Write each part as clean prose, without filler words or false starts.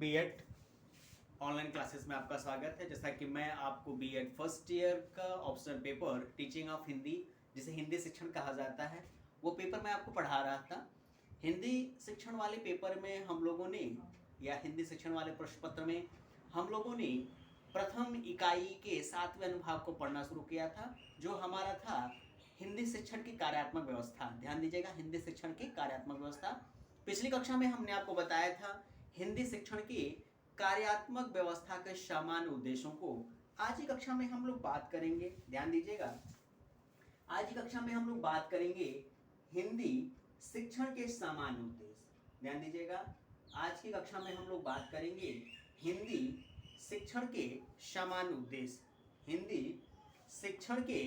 BEd online classes में आपका स्वागत है। जैसा कि मैं आपको बीएड फर्स्ट ईयर का optional paper teaching of Hindi, जिसे हिंदी शिक्षण कहा जाता है, वो पेपर मैं आपको पढ़ा रहा था। हिंदी शिक्षण वाले पेपर में हम लोगों ने, या हिंदी शिक्षण वाले प्रश्न पत्र में हम लोगों ने प्रथम इकाई के 7वें अनुभाग को पढ़ना शुरू किया था, जो हमारा था हिंदी शिक्षण की कार्यात्मक व्यवस्था। ध्यान दीजिएगा, हिंदी शिक्षण की कार्यात्मक व्यवस्था। पिछली कक्षा में हमने आपको बताया था हिंदी शिक्षण की कार्यात्मक व्यवस्था के सामान्य उद्देश्यों को। आज की कक्षा में हम लोग बात करेंगे, ध्यान दीजिएगा, आज की कक्षा में हम लोग बात करेंगे हिंदी शिक्षण के सामान्य उद्देश्य। ध्यान दीजिएगा, आज की कक्षा में हम लोग बात करेंगे हिंदी शिक्षण के सामान्य उद्देश्य। हिंदी शिक्षण के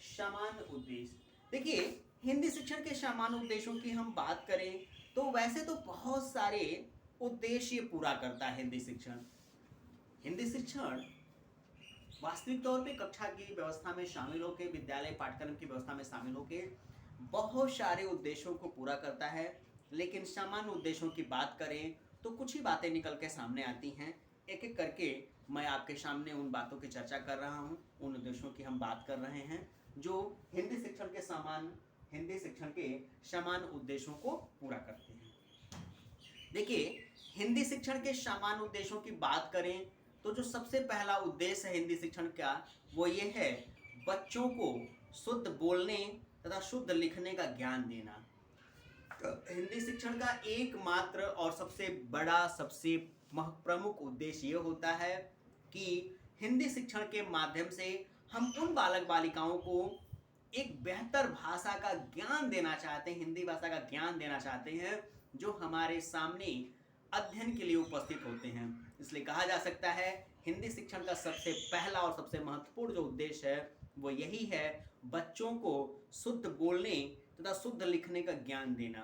सामान्य उद्देश्य। देखिए, हिंदी शिक्षण के सामान्य उद्देश्यों की हम बात करें तो वैसे तो बहुत सारे उद्देश्य पूरा करता है हिंदी शिक्षण। हिंदी शिक्षण वास्तविक तौर पे कक्षा की व्यवस्था में शामिल होकर, विद्यालय पाठ्यक्रम की व्यवस्था में शामिल होकर बहुत सारे उद्देश्यों को पूरा करता है। लेकिन सामान्य उद्देश्यों की बात करें तो कुछ ही बातें निकल के सामने आती हैं। एक एक करके मैं आपके सामने उन बातों की चर्चा कर रहा हूं, उन उद्देश्यों की हम बात कर रहे हैं जो हिंदी शिक्षण के सामान्य उद्देश्यों को पूरा करते हैं। देखिए, हिंदी शिक्षण के सामान्य उद्देश्यों की बात करें तो जो सबसे पहला उद्देश्य है हिंदी शिक्षण का, वो ये है बच्चों को शुद्ध बोलने तथा शुद्ध लिखने का ज्ञान देना। हिंदी शिक्षण का एकमात्र और सबसे बड़ा, सबसे प्रमुख उद्देश्य ये होता है कि हिंदी शिक्षण के माध्यम से हम उन बालक बालिकाओं को एक बेहतर भाषा का ज्ञान देना चाहते हैं, हिंदी भाषा का ज्ञान देना चाहते हैं, जो हमारे सामने अध्ययन के लिए उपस्थित होते हैं। इसलिए कहा जा सकता है हिंदी शिक्षण का सबसे पहला और सबसे महत्वपूर्ण जो उद्देश्य है वो यही है, बच्चों को शुद्ध बोलने तथा शुद्ध लिखने का ज्ञान देना।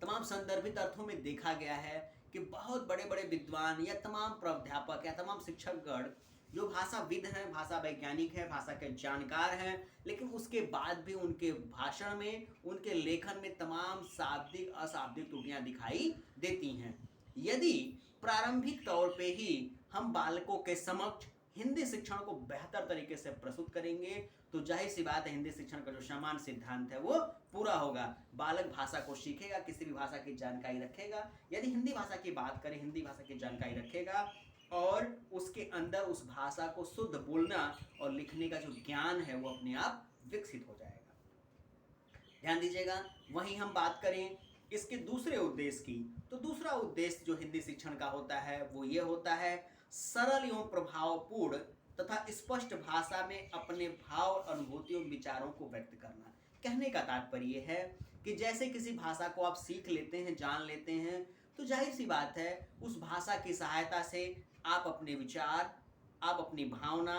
तमाम संदर्भित अर्थों में देखा गया है कि बहुत बड़े बड़े विद्वान या तमाम प्राध्यापक या तमाम शिक्षकगण जो भाषाविद हैं, भाषा वैज्ञानिक हैं, भाषा के जानकार हैं, लेकिन उसके बाद भी उनके भाषण में, उनके लेखन में तमाम शाब्दिक अशाब्दिक त्रुटियां दिखाई देती हैं। यदि प्रारंभिक तौर पे ही हम बालकों के समक्ष हिंदी शिक्षण को बेहतर तरीके से प्रस्तुत करेंगे तो जाहिर सी बात है हिंदी शिक्षण का जो सामान्य सिद्धांत है वो पूरा होगा। बालक भाषा को सीखेगा, किसी भी भाषा की जानकारी रखेगा। यदि हिंदी भाषा की बात करें, हिंदी भाषा की जानकारी रखेगा और उसके अंदर उस भाषा को शुद्ध बोलना और लिखने का जो ज्ञान है वो अपने आप विकसित हो जाएगा। ध्यान दीजिएगा, वहीं हम बात करें इसके दूसरे उद्देश्य की, तो दूसरा उद्देश्य जो हिंदी शिक्षण का होता है वो ये होता है सरल एवं प्रभावपूर्ण तथा स्पष्ट भाषा में अपने भाव, अनुभूतियों, विचारों को व्यक्त करना। कहने का तात्पर्य है कि जैसे किसी भाषा को आप सीख लेते हैं, जान लेते हैं, तो जाहिर सी बात है उस भाषा की सहायता से आप अपने विचार, आप अपनी भावना,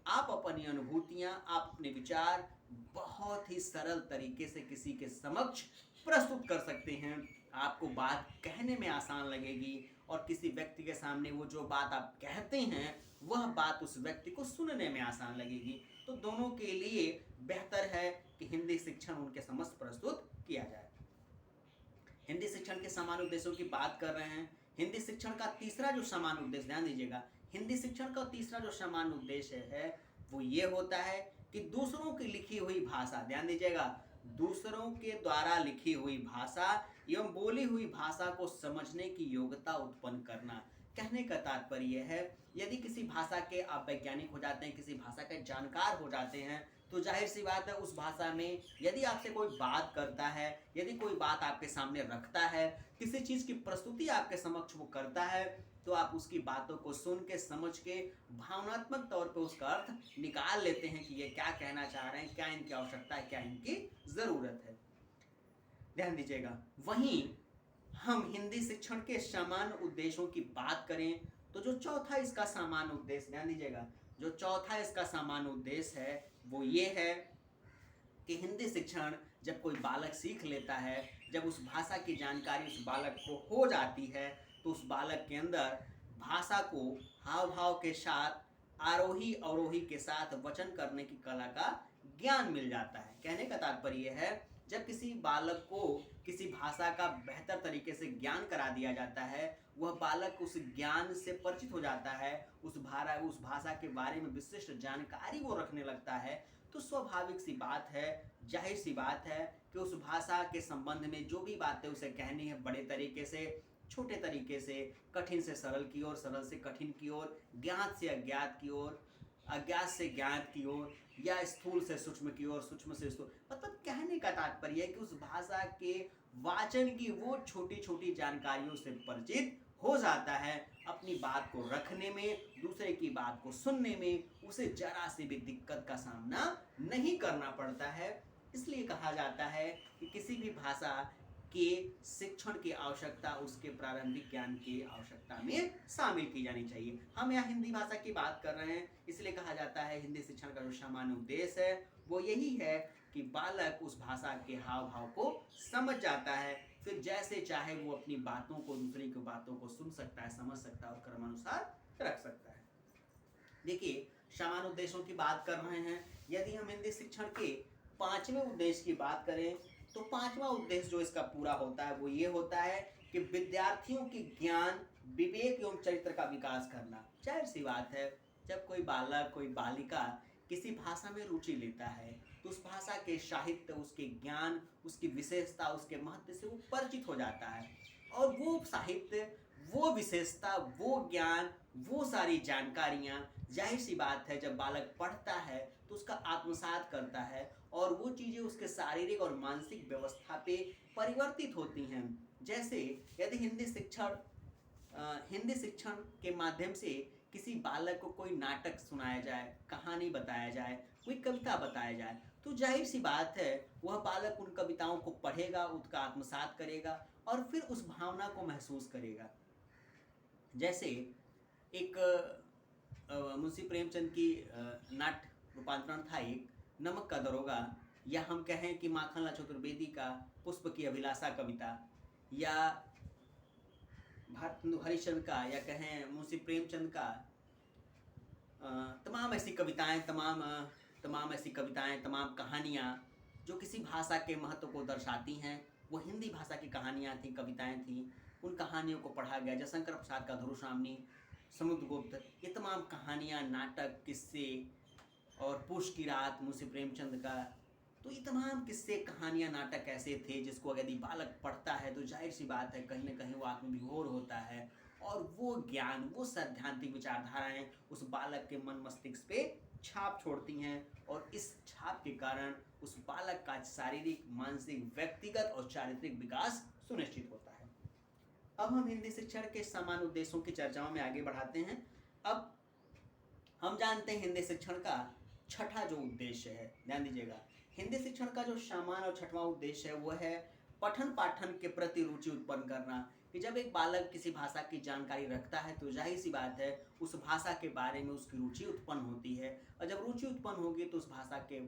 आप अपनी अनुभूतियां, आप अपने विचार बहुत ही सरल तरीके से किसी के समक्ष प्रस्तुत कर सकते हैं। आपको बात कहने में आसान लगेगी और किसी व्यक्ति के सामने वो जो बात आप कहते हैं वह बात उस व्यक्ति को सुनने में आसान लगेगी। तो दोनों के लिए बेहतर है कि हिंदी शिक्षण उनके समक्ष प्रस्तुत किया जाए। हिंदी शिक्षण के सामान्य उद्देश्यों की बात कर रहे हैं। हिंदी शिक्षण का तीसरा जो सामान्य उद्देश्य, ध्यान दीजिएगा, हिंदी शिक्षण का तीसरा जो सामान्य उद्देश्य है वो ये होता है कि दूसरों की लिखी हुई भाषा, ध्यान दीजिएगा, दूसरों के द्वारा लिखी हुई भाषा एवं बोली हुई भाषा को समझने की योग्यता उत्पन्न करना। कहने का तात्पर्य है यदि किसी भाषा के आप वैज्ञानिक हो जाते हैं, किसी भाषा के जानकार हो जाते हैं, तो जाहिर सी बात है उस भाषा में यदि आपसे कोई बात करता है, यदि कोई बात आपके सामने रखता है, किसी चीज़ की प्रस्तुति आपके समक्ष वो करता है, तो आप उसकी बातों को सुन के, समझ के, भावनात्मक तौर पे उसका अर्थ निकाल लेते हैं कि ये क्या कहना चाह रहे हैं, क्या इनकी आवश्यकता है, क्या इनकी ज़रूरत है। ध्यान दीजिएगा, वहीं हम हिंदी शिक्षण के सामान्य उद्देश्यों की बात करें तो जो चौथा इसका सामान्य उद्देश्य, ध्यान दीजिएगा, जो चौथा इसका सामान्य उद्देश्य है वो ये है कि हिंदी शिक्षण जब कोई बालक सीख लेता है, जब उस भाषा की जानकारी उस बालक को हो जाती है, तो उस बालक के अंदर भाषा को हाव भाव के साथ, आरोही अवरोही के साथ वचन करने की कला का ज्ञान मिल जाता है। कहने का तात्पर्य है जब किसी बालक को किसी भाषा का बेहतर तरीके से ज्ञान करा दिया जाता है, वह बालक उस ज्ञान से परिचित हो जाता है, उस भाषा के बारे में विशिष्ट जानकारी वो रखने लगता है, तो स्वाभाविक सी बात है, जाहिर सी बात है कि उस भाषा के संबंध में जो भी बातें उसे कहनी है बड़े तरीके से, छोटे तरीके से, कठिन से सरल की ओर, सरल से कठिन की ओर, ज्ञात से अज्ञात की ओर, अज्ञात से ज्ञात की ओर, या स्थूल से सूक्ष्म की ओर, सूक्ष्म से स्थूल, मतलब कहने का तात्पर्य है कि उस भाषा के वाचन की वो छोटी छोटी जानकारियों से परिचित हो जाता है। अपनी बात को रखने में, दूसरे की बात को सुनने में उसे जरा सी भी दिक्कत का सामना नहीं करना पड़ता है। इसलिए कहा जाता है कि किसी भी भाषा के शिक्षण की आवश्यकता उसके प्रारंभिक ज्ञान की आवश्यकता में शामिल की जानी चाहिए। हम यहाँ हिंदी भाषा की बात कर रहे हैं, इसलिए कहा जाता है हिंदी शिक्षण का जो सामान्य उद्देश्य है वो यही है कि बालक उस भाषा के हाव भाव को समझ जाता है, फिर जैसे चाहे वो अपनी बातों को, दूसरे की बातों को सुन सकता है, समझ सकता है और क्रमानुसार रख सकता है। देखिए, सामान्य उद्देश्यों की बात कर रहे हैं। यदि हम हिंदी शिक्षण के 5वें उद्देश्य की बात करें तो 5वां उद्देश्य जो इसका पूरा होता है वो ये होता है कि विद्यार्थियों की ज्ञान, विवेक एवं चरित्र का विकास करना। जाहिर सी बात है, जब कोई बालक, कोई बालिका किसी भाषा में रुचि लेता है तो उस भाषा के साहित्य, उसके ज्ञान, उसकी विशेषता, उसके महत्व से वो परिचित हो जाता है, और वो साहित्य, वो विशेषता, वो ज्ञान, वो सारी जानकारियाँ, जाहिर सी बात है जब बालक पढ़ता है तो उसका आत्मसात करता है और वो चीज़ें उसके शारीरिक और मानसिक व्यवस्था पे परिवर्तित होती हैं। जैसे यदि हिंदी शिक्षण के माध्यम से किसी बालक को कोई नाटक सुनाया जाए, कहानी बताया जाए, कोई कविता बताया जाए, तो जाहिर सी बात है वह बालक उन कविताओं को पढ़ेगा, उसका आत्मसात करेगा और फिर उस भावना को महसूस करेगा। जैसे एक मुंशी प्रेमचंद की नाट्य रूपांतरण था एक, नमक का दरोगा, या हम कहें कि माखनलाल चतुर्वेदी का पुष्प की अभिलाषा कविता, या भारतेंदु हरिश्चंद्र का, या कहें मुंशी प्रेमचंद का तमाम ऐसी कविताएं, तमाम कहानियाँ जो किसी भाषा के महत्व को दर्शाती हैं, वो हिंदी भाषा की कहानियाँ थी, कविताएं थी। उन कहानियों को पढ़ा गया। जयशंकर प्रसाद का धुरुसामनी, समुद्रगुप्त, ये तमाम कहानियाँ, नाटक, किस्से, और पूष की रात मुंशी प्रेमचंद का, तो ये तमाम किस्से, कहानियाँ, नाटक ऐसे थे जिसको यदि बालक पढ़ता है तो जाहिर सी बात है कहीं ना कहीं वो आत्मविभोर होता है, और वो ज्ञान, वो सैद्धांतिक विचारधाराएं उस बालक के मन मस्तिष्क पे छाप छोड़ती हैं, और इस छाप के कारण उस बालक का शारीरिक, मानसिक, व्यक्तिगत और चारित्रिक विकास सुनिश्चित होता है। अब हम हिंदी शिक्षण के सामान्य उद्देश्यों की चर्चाओं में आगे बढ़ाते हैं। अब हम जानते हैं हिंदी शिक्षण का छठा जो उद्देश्य है, ध्यान दीजिएगा, हिंदी शिक्षण का जो सामान्य और छठवां उद्देश्य है वो है पठन पाठन के प्रति रुचि उत्पन्न करना। कि जब एक बालक किसी भाषा की जानकारी रखता है तो जाहिर सी बात है उस भाषा के बारे में उसकी रुचि उत्पन्न होती है, और जब रुचि उत्पन्न होगी तो उस भाषा के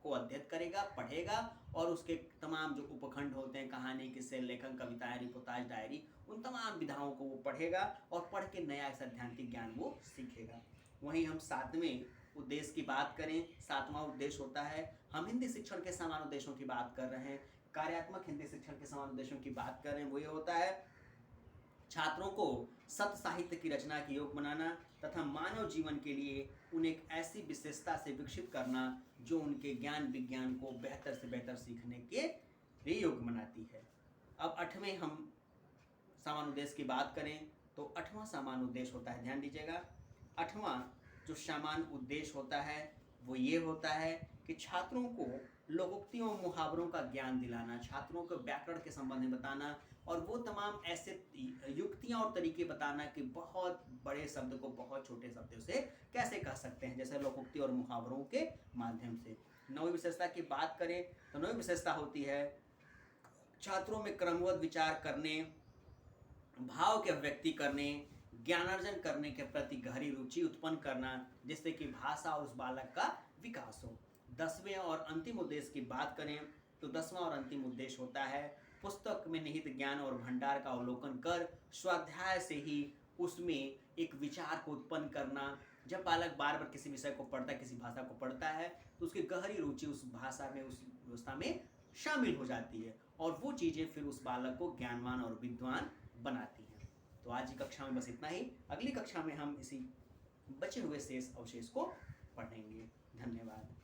को अध्ययन करेगा, पढ़ेगा, और उसके तमाम जो उपखंड होते हैं, कहानी, किस्से, लेखन, कविताएं, रिपोर्टाज, डायरी, उन तमाम विधाओं को वो पढ़ेगा और पढ़ के नया सैद्धांतिक ज्ञान वो सीखेगा। वहीं हम 7वें उद्देश्य की बात करें, 7वां उद्देश्य होता है, हम हिंदी शिक्षण के सामान्य उद्देश्यों की बात कर रहे हैं, कार्यात्मक हिंदी शिक्षण के सामान्य उद्देश्यों की बात कर रहे हैं, वो ये होता है छात्रों को सत साहित्य की रचना के योग बनाना तथा मानव जीवन के लिए उन्हें एक ऐसी विशेषता से विकसित करना जो उनके ज्ञान विज्ञान को बेहतर से बेहतर सीखने के लिए योग्य बनाती है। अब 8वें हम सामान्य उद्देश्य की बात करें तो 8वां सामान्य उद्देश्य होता है, ध्यान दीजिएगा, 8वां जो सामान्य उद्देश्य होता है वो ये होता है कि छात्रों को लोकोक्तियों और मुहावरों का ज्ञान दिलाना, छात्रों को व्याकरण के संबंध में बताना, और वो तमाम ऐसे युक्तियां और तरीके बताना कि बहुत बड़े शब्द को बहुत छोटे शब्दों से कैसे कह सकते हैं, जैसे लोकोक्ति और मुहावरों के माध्यम से। 9वीं विशेषता की बात करें तो 9वीं विशेषता होती है छात्रों में क्रमबद्ध विचार करने, भाव के अभिव्यक्ति करने, ज्ञानार्जन करने के प्रति गहरी रुचि उत्पन्न करना, जिससे कि भाषा और उस बालक का विकास हो। 10वें और अंतिम उद्देश्य की बात करें तो 10वां और अंतिम उद्देश्य होता है पुस्तक में निहित ज्ञान और भंडार का अवलोकन कर स्वाध्याय से ही उसमें एक विचार को उत्पन्न करना। जब बालक बार बार किसी विषय को पढ़ता है, किसी भाषा को पढ़ता है, तो उसकी गहरी रुचि उस भाषा में, उस व्यवस्था में शामिल हो जाती है, और वो चीज़ें फिर उस बालक को ज्ञानवान और विद्वान बनाती हैं। तो आज की कक्षा में बस इतना ही। अगली कक्षा में हम इसी बचे हुए शेष अवशेष को पढ़ेंगे। धन्यवाद।